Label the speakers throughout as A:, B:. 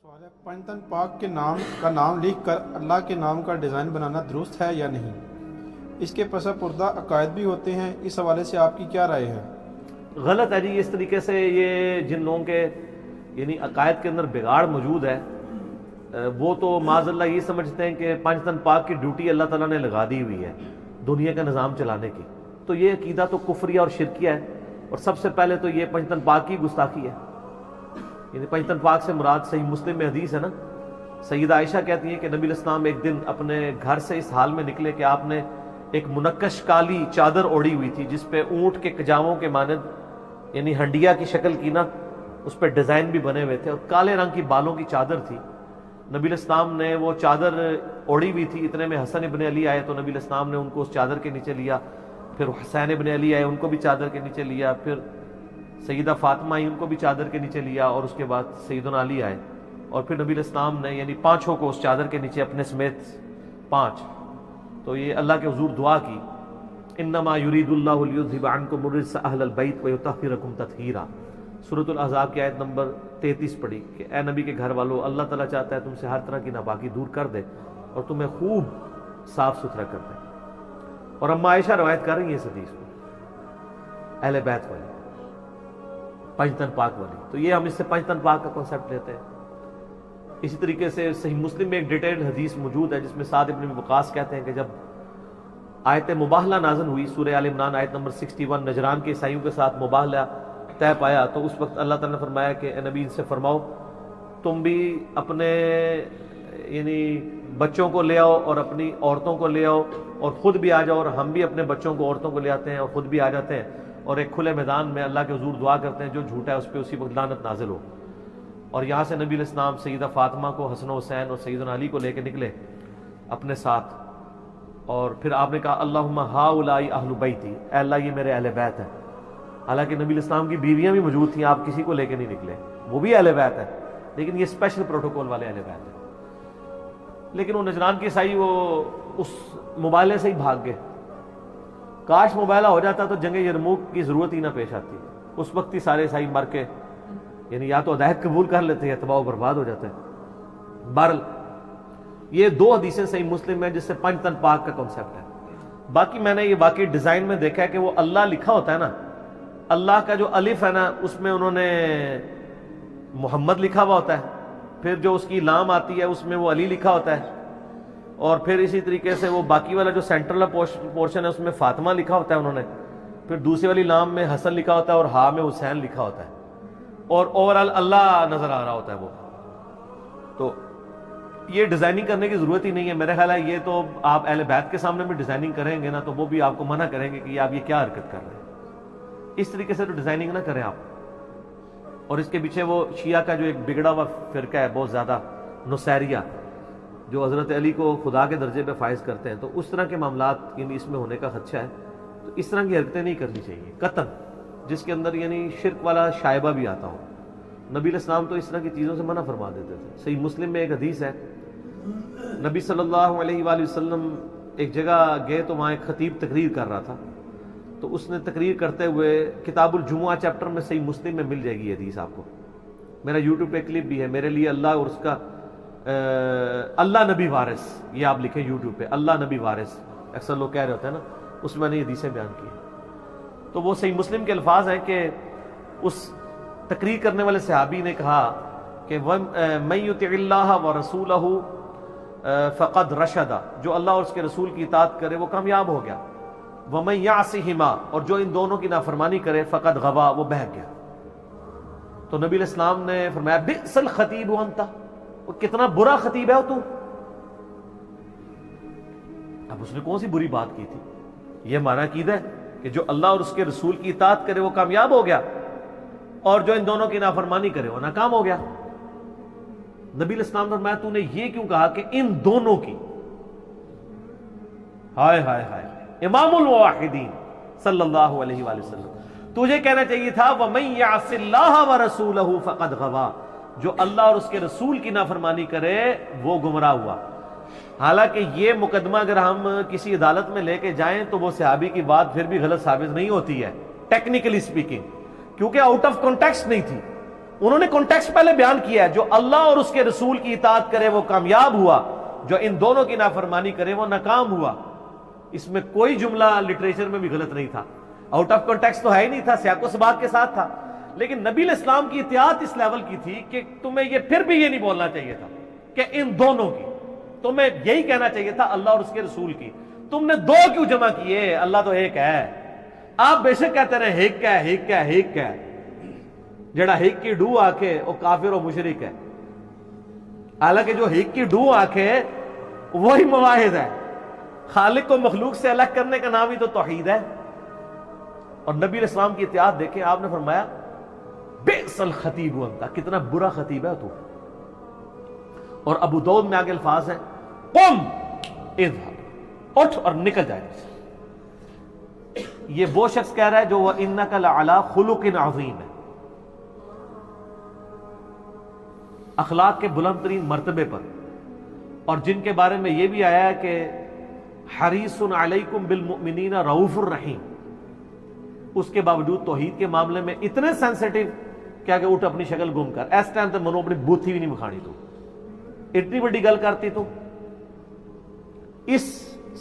A: سوال ہے پنجتن پاک کے نام لکھ کر اللہ کے نام کا ڈیزائن بنانا درست ہے یا نہیں؟ اس کے پس پردہ عقائد بھی ہوتے ہیں، اس حوالے سے آپ کی کیا رائے ہے؟
B: غلط ہے جی. اس طریقے سے یہ جن لوگوں کے یعنی عقائد کے اندر بگاڑ موجود ہے وہ تو معاذ اللہ یہ سمجھتے ہیں کہ پنجتن پاک کی ڈیوٹی اللہ تعالیٰ نے لگا دی ہوئی ہے دنیا کا نظام چلانے کی. تو یہ عقیدہ تو کفریہ اور شرکیہ ہے، اور سب سے پہلے تو یہ پنجتن پاک کی گستاخی ہے. یعنی پنجتن پاک سے مراد صحیح مسلم میں حدیث ہے نا، سیدہ عائشہ کہتی ہیں کہ نبی علیہ السلام ایک دن اپنے گھر سے اس حال میں نکلے کہ آپ نے ایک منقش کالی چادر اوڑھی ہوئی تھی جس پہ اونٹ کے کجاووں کے مانند یعنی ہنڈیا کی شکل کی نا اس پہ ڈیزائن بھی بنے ہوئے تھے، اور کالے رنگ کی بالوں کی چادر تھی. نبی علیہ السلام نے وہ چادر اوڑھی ہوئی تھی. اتنے میں حسن ابن علی آئے تو نبی علیہ السلام نے ان کو اس چادر کے نیچے لیا. پھر حسین ابن علی آئے، ان کو بھی چادر کے نیچے لیا. پھر سیدہ فاطمہ آئی، ان کو بھی چادر کے نیچے لیا. اور اس کے بعد سیدنا علی آئے، اور پھر نبی علیہ السلام نے یعنی پانچوں کو اس چادر کے نیچے اپنے سمیت پانچ. تو یہ اللہ کے حضور دعا کی، انما یرید اللہ لیذھب عنکم الرجس اہل البیت ویطہرکم تطہیرا. سورۃ الاحزاب کی آیت نمبر 33 پڑھی کہ اے نبی کے گھر والو، اللہ تعالیٰ چاہتا ہے تم سے ہر طرح کی ناپاکی دور کر دے اور تمہیں خوب صاف ستھرا کر دے. اور اما عائشہ روایت کر رہی ہیں اس حدیث کو، اہل بیت والی، پنجتن پاک والی. تو یہ ہم اس سے پنجتن پاک کا کنسیپٹ لیتے ہیں. اسی طریقے سے صحیح مسلم میں ایک ڈیٹیلڈ حدیث موجود ہے جس میں سعد ابن وقاص کہتے ہیں کہ جب آیت مباہلہ نازل ہوئی، سورہ آل عمران آیت نمبر 61، نجران کے عیسائیوں کے ساتھ مباہلہ طے پایا، تو اس وقت اللہ تعالیٰ نے فرمایا کہ اے نبی ان سے فرماؤ تم بھی اپنے یعنی بچوں کو لے آؤ اور اپنی عورتوں کو لے آؤ اور خود بھی آ جاؤ، اور ہم بھی اپنے بچوں کو عورتوں کو لے آتے ہیں اور خود بھی آ جاتے ہیں، اور ایک کھلے میدان میں اللہ کے حضور دعا کرتے ہیں جو جھوٹا ہے اس پہ اسی وقت لعنت نازل ہو. اور یہاں سے نبی علیہ السلام سیدہ فاطمہ کو، حسن و حسین اور سیدنا علی کو لے کے نکلے اپنے ساتھ، اور پھر آپ نے کہا اللہم ہؤلاء اہل بیتی، اے اللہ یہ میرے اہل بیت ہیں. حالانکہ نبی علیہ السلام کی بیویاں بھی موجود تھیں، آپ کسی کو لے کے نہیں نکلے، وہ بھی اہل بیت ہے، لیکن یہ اسپیشل پروٹوکول والے اہل بیت ہیں. لیکن وہ نجران کے عیسائی وہ اس مباہلے سے ہی بھاگ گئے. کاش مباہلہ ہو جاتا تو جنگ یرموک کی ضرورت ہی نہ پیش آتی. اس وقت ہی سارے عیسائی مر کے یعنی یا تو ہدایت قبول کر لیتے ہیں یا تباہ و برباد ہو جاتے ہیں. بہرحال یہ دو حدیثیں صحیح مسلم ہیں جس سے پنجتن پاک کا کنسیپٹ ہے. باقی میں نے یہ واقعی ڈیزائن میں دیکھا ہے کہ وہ اللہ لکھا ہوتا ہے نا، اللہ کا جو الف ہے نا اس میں انہوں نے محمد لکھا ہوا ہوتا ہے، پھر جو اس کی لام آتی ہے اس میں وہ علی لکھا ہوتا ہے، اور پھر اسی طریقے سے وہ باقی والا جو سینٹرل پورشن ہے اس میں فاطمہ لکھا ہوتا ہے انہوں نے، پھر دوسری والی لام میں حسن لکھا ہوتا ہے اور ہا میں حسین لکھا ہوتا ہے، اور اوورال اللہ نظر آ رہا ہوتا ہے وہ. تو یہ ڈیزائننگ کرنے کی ضرورت ہی نہیں ہے. میرا خیال ہے یہ تو آپ اہل بیت کے سامنے بھی ڈیزائننگ کریں گے نا تو وہ بھی آپ کو منع کریں گے کہ آپ یہ کیا حرکت کر رہے ہیں. اس طریقے سے تو ڈیزائننگ نہ کریں آپ. اور اس کے پیچھے وہ شیعہ کا جو ایک بگڑا ہوا فرقہ ہے بہت زیادہ، نصیریہ، جو حضرت علی کو خدا کے درجے پہ فائز کرتے ہیں، تو اس طرح کے معاملات یعنی اس میں ہونے کا خدشہ ہے. تو اس طرح کی حرکتیں نہیں کرنی چاہیے قطعاً، جس کے اندر یعنی شرک والا شائبہ بھی آتا ہو. نبی علیہ السلام تو اس طرح کی چیزوں سے منع فرما دیتے تھے. صحیح مسلم میں ایک حدیث ہے، نبی صلی اللہ علیہ وآلہ وسلم ایک جگہ گئے تو وہاں ایک خطیب تقریر کر رہا تھا، تو اس نے تقریر کرتے ہوئے کتاب الجمعہ چیپٹر میں صحیح مسلم میں مل جائے گی یہ حدیث آپ کو. میرا یوٹیوب پہ کلپ بھی ہے، میرے لیے اللہ اور اس کا اللہ نبی وارث، یہ آپ لکھیں یوٹیوب پہ اللہ نبی وارث، اکثر لوگ کہہ رہے ہوتے ہیں نا، اس میں نے یہ حدیثیں بیان کی. تو وہ صحیح مسلم کے الفاظ ہیں کہ اس تقریر کرنے والے صحابی نے کہا کہ مَن یُطِعِ اللَّهَ وَرَسُولَهُ فَقَدْ رَشَدَ، جو اللہ اور اس کے رسول کی اطاعت کرے وہ کامیاب ہو گیا. وَمَن يَعْصِهِمَا، اور جو ان دونوں کی نافرمانی کرے فَقَدْ غَوَا، وہ بہک گیا. تو نبی علیہ السلام نے فرمایا بئس الخطیب انت، وہ کتنا برا خطیب ہے تو. اب اس نے کون سی بری بات کی تھی؟ یہ ہمارا عقیدہ ہے کہ جو اللہ اور اس کے رسول کی اطاعت کرے وہ کامیاب ہو گیا، اور جو ان دونوں کی نافرمانی کرے وہ ناکام ہو گیا. نبی علیہ السلام نے فرمایا تو نے یہ کیوں کہا کہ ان دونوں کی؟ ہائے ہائے ہائے، امام الموحدین صلی اللہ علیہ وآلہ وسلم، تجھے کہنا چاہیے تھا وَمَن يَعْصِ اللَّهَ وَرَسُولَهُ فَقَدْ غَوَا، جو اللہ اور اس کے رسول کی نافرمانی کرے وہ گمراہ ہوا. حالانکہ یہ مقدمہ اگر ہم کسی عدالت میں لے کے جائیں تو وہ صحابی کی بات پھر بھی غلط ثابت نہیں ہوتی ہے ٹیکنیکلی سپیکنگ، کیونکہ آؤٹ آف کانٹیکسٹ نہیں تھی. انہوں نے کانٹیکسٹ پہلے بیان کیا ہے، جو اللہ اور اس کے رسول کی اطاعت کرے وہ کامیاب ہوا، جو ان دونوں کی نافرمانی کرے وہ ناکام ہوا۔ اس میں کوئی جملہ لٹریچر میں بھی غلط نہیں تھا، آؤٹ آف کانٹیکسٹ تو ہے ہی نہیں تھا، سیاق و سباق کے ساتھ تھا، لیکن نبی علیہ السلام کی اطاعت اس لیول کی تھی کہ تمہیں یہ پھر بھی یہ نہیں بولنا چاہیے تھا کہ ان دونوں کی، تمہیں یہی کہنا چاہیے تھا اللہ اور اس کے رسول کی۔ تم نے دو کیوں جمع کیے؟ اللہ تو ایک ہے۔ آپ بے شک کہتے رہے ہیک ہے ہیک ہے ہیک ہے، جڑا ہیک کی ڈو آکھے وہ کافر و مشرک ہے، حالانکہ جو ہیک کی ڈو آکھے وہی مواحد ہے۔ خالق کو مخلوق سے الگ کرنے کا نام ہی تو توحید ہے۔ اور نبی علیہ السلام کی اطاعت دیکھیں، آپ نے فرمایا بئس الخطیب انت، کتنا برا خطیب ہے تو۔ اور ابو داؤد میں آگے الفاظ ہیں قم اذهب، اٹھ اور نکل جائے۔ یہ وہ شخص کہہ رہا ہے جو وَإِنَّكَ لَعَلَىٰ خُلُقٍ عَظِيمٍ ہے، اخلاق کے بلند ترین مرتبے پر، اور جن کے بارے میں یہ بھی آیا ہے کہ حریص علیکم بالمؤمنین رؤوف الرحیم، اس کے باوجود توحید کے معاملے میں اتنے سینسیٹیو کیا کہ اٹھ اپنی شکل گم کر، اس ٹائم تو منو اپنی بوتھی بھی نہیں بکھانی، تو اتنی بڑی گل کرتی تو۔ اس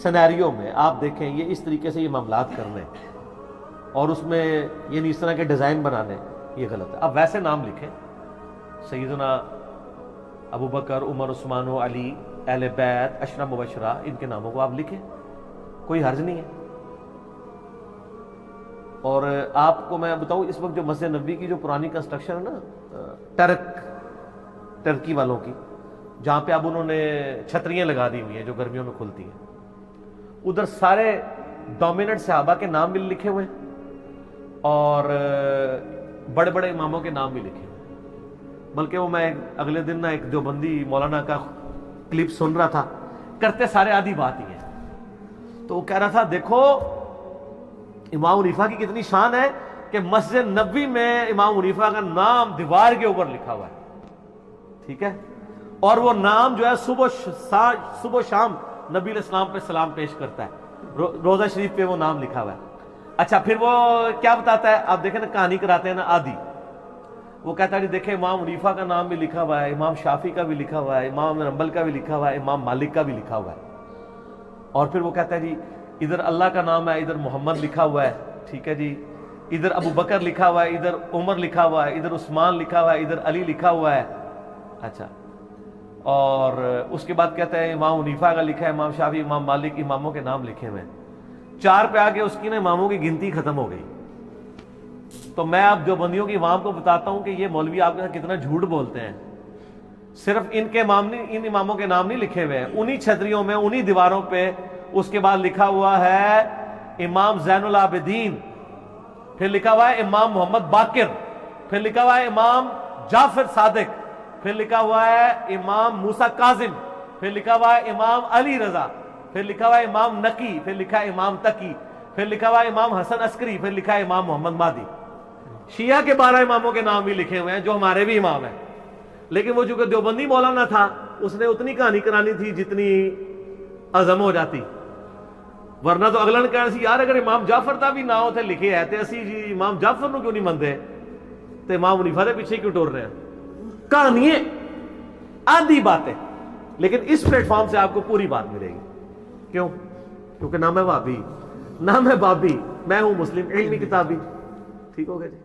B: سینیریو میں آپ دیکھیں یہ اس طریقے سے یہ معاملات کرنے اور اس میں یعنی اس طرح کے ڈیزائن بنانے یہ غلط ہے۔ اب ویسے نام لکھیں، سیدنا ابو بکر، عمر، عثمان و علی، اہل بیت، عشرہ مبشرہ، ان کے ناموں کو آپ لکھیں، کوئی حرج نہیں ہے۔ اور آپ کو میں بتاؤں اس وقت جو مسجد نبوی کی جو پرانی کنسٹرکشن ہے نا ٹرکی والوں کی، جہاں پہ اب انہوں نے چھتریاں لگا دی ہوئی ہیں جو گرمیوں میں کھلتی ہیں، ادھر سارے ڈومیننٹ صحابہ کے نام بھی لکھے ہوئے ہیں اور بڑے بڑے اماموں کے نام بھی لکھے ہوئے ہیں۔ بلکہ وہ میں اگلے دن نا ایک دیوبندی مولانا کا کلپ سن رہا تھا، کرتے سارے آدھی بات ہی ہے، تو وہ کہہ رہا تھا دیکھو امام حنیفہ کی کتنی شان ہے کہ مسجد نبوی میں امام حنیفہ کا نام دیوار کے اوپر لکھا ہوا ہے، ٹھیک ہے، اور وہ نام جو ہے صبح شام نبی علیہ السلام پہ سلام پیش کرتا ہے، روزہ شریف پہ وہ نام لکھا ہوا ہے۔ اچھا پھر وہ کیا بتاتا ہے، آپ دیکھیں نا کہانی کراتے ہیں نا آدھی، وہ کہتا ہے دیکھیں امام حنیفہ کا نام بھی لکھا ہوا ہے، امام شافعی کا بھی لکھا ہوا ہے، امام حنبل کا بھی لکھا ہوا ہے، امام مالک کا بھی لکھا ہوا ہے، اور پھر وہ کہتا ہے جی ادھر اللہ کا نام ہے، ادھر محمد لکھا ہوا ہے، ٹھیک ہے جی، ادھر ابو بکر لکھا ہوا ہے، ادھر عمر لکھا ہوا ہے، ادھر عثمان لکھا ہوا ہے، ادھر علی لکھا ہوا ہے۔ اچھا، اور اس کے بعد کہتا ہے امام حنیفہ کا لکھا ہے، امام شافعی، امام مالک، اماموں کے نام لکھے ہوئے ہیں۔ 4 پہ آگے اس کی نا اماموں کی گنتی ختم ہو گئی۔ تو میں آپ جو بندیوں کی امام کو بتاتا ہوں کہ یہ مولوی آپ کے ساتھ کتنا جھوٹ بولتے ہیں، صرف ان کے امام نہیں، ان اماموں کے نام نہیں لکھے ہوئے ہیں، انہی چھتریوں میں انہی دیواروں پہ اس کے بعد لکھا ہوا ہے امام زین العابدین، پھر لکھا ہوا ہے امام محمد باقر، پھر لکھا ہوا ہے امام جعفر صادق، پھر لکھا ہوا ہے امام موسیٰ کاظم، پھر لکھا ہوا ہے امام علی رضا، پھر لکھا ہوا ہے امام نقی، پھر لکھا ہے امام تقی، پھر لکھا ہوا ہے امام حسن عسکری، پھر لکھا ہے امام محمد مہدی۔ شیعہ کے 12 اماموں کے نام بھی لکھے ہوئے ہیں جو ہمارے بھی امام ہیں، لیکن وہ چونکہ دیوبندی مولانا تھا اس نے اتنی کہانی کرانی تھی جتنی عظم ہو جاتی، ورنہ تو اگلا نے کہنا سی یار اگر امام جعفر دا بھی نہ ہوتے لکھے ہے تے اسی جی امام جعفر نو کیوں نہیں مندے تے امام حنیفہ دے پیچھے کیوں ٹور رہے ہیں۔ کہانی آدھی باتیں، لیکن اس پلیٹ فارم سے آپ کو پوری بات ملے گی۔ کیوں؟ کیونکہ نہ میں وہابی نہ میں بابی، میں ہوں مسلم علمی کتابی۔ ٹھیک ہو گیا جی؟